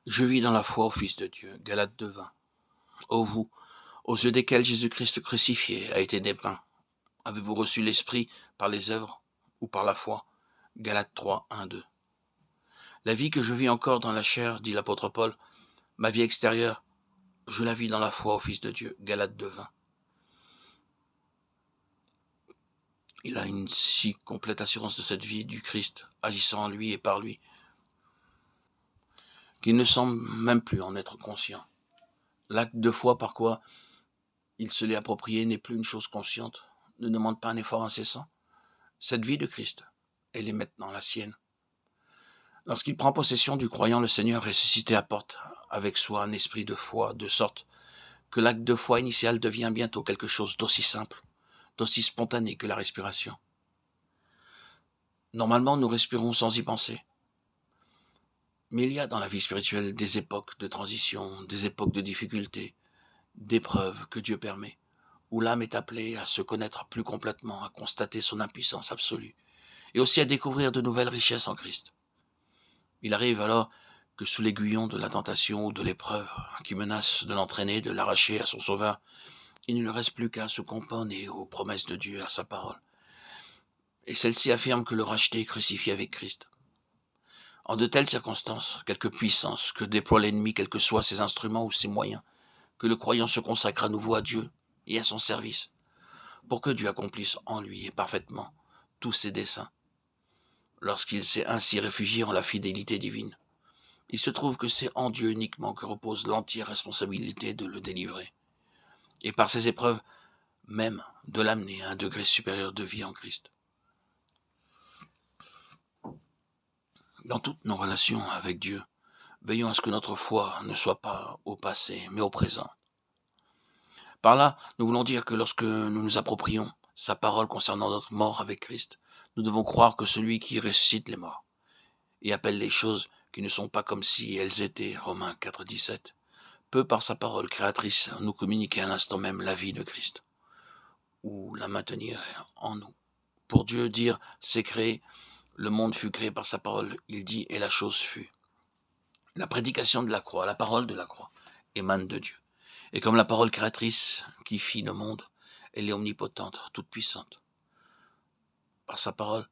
Je vis dans la foi au Fils de Dieu. Galates 2:20. Ô vous, aux yeux desquels Jésus-Christ crucifié a été dépeint, avez-vous reçu l'Esprit par les œuvres ou par la foi? Galates 3:1-2. La vie que je vis encore dans la chair, dit l'apôtre Paul, ma vie extérieure, je la vis dans la foi au Fils de Dieu. Galates 2:20. Il a une si complète assurance de cette vie du Christ, agissant en lui et par lui, qu'il ne semble même plus en être conscient. L'acte de foi par quoi il se l'est approprié n'est plus une chose consciente, ne demande pas un effort incessant. Cette vie de Christ, elle est maintenant la sienne. Lorsqu'il prend possession du croyant, le Seigneur ressuscité apporte avec soi un esprit de foi, de sorte que l'acte de foi initial devient bientôt quelque chose d'aussi simple, d'aussi spontané que la respiration. Normalement, nous respirons sans y penser. Mais il y a dans la vie spirituelle des époques de transition, des époques de difficulté, d'épreuves que Dieu permet, où l'âme est appelée à se connaître plus complètement, à constater son impuissance absolue, et aussi à découvrir de nouvelles richesses en Christ. Il arrive alors que sous l'aiguillon de la tentation ou de l'épreuve qui menace de l'entraîner, de l'arracher à son sauveur, il ne lui reste plus qu'à se componer aux promesses de Dieu, à sa parole. Et celle-ci affirme que le racheté est crucifié avec Christ. En de telles circonstances, quelque puissance que déploie l'ennemi, quels que soient ses instruments ou ses moyens, que le croyant se consacre à nouveau à Dieu et à son service, pour que Dieu accomplisse en lui et parfaitement tous ses desseins. Lorsqu'il s'est ainsi réfugié en la fidélité divine, il se trouve que c'est en Dieu uniquement que repose l'entière responsabilité de le délivrer, et par ses épreuves même de l'amener à un degré supérieur de vie en Christ. Dans toutes nos relations avec Dieu, veillons à ce que notre foi ne soit pas au passé, mais au présent. Par là, nous voulons dire que lorsque nous nous approprions sa parole concernant notre mort avec Christ, nous devons croire que celui qui ressuscite les morts et appelle les choses qui ne sont pas comme si elles étaient, Romains 4,17, peut par sa parole créatrice nous communiquer à l'instant même la vie de Christ, ou la maintenir en nous. Pour Dieu dire c'est créé, le monde fut créé par sa parole, il dit et la chose fut. La prédication de la croix, la parole de la croix, émane de Dieu. Et comme la parole créatrice qui fit le monde, elle est omnipotente, toute puissante. Par sa parole,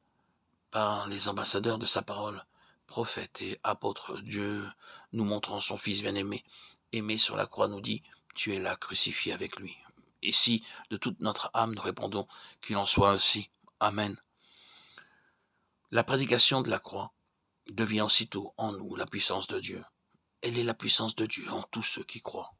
par les ambassadeurs de sa parole, prophètes et apôtres, Dieu nous montrant son Fils bien-aimé, aimé sur la croix, nous dit, tu es là crucifié avec lui. Et si de toute notre âme nous répondons qu'il en soit ainsi, Amen. La prédication de la croix devient aussitôt en nous la puissance de Dieu. Elle est la puissance de Dieu en tous ceux qui croient.